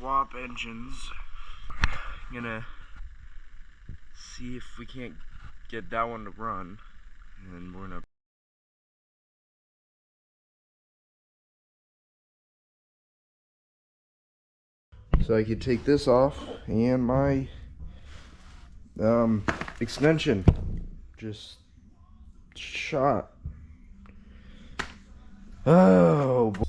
swap engines. I'm gonna see if we can't get that one to run, and we're gonna. So I could take this off and my extension just shot. Oh boy.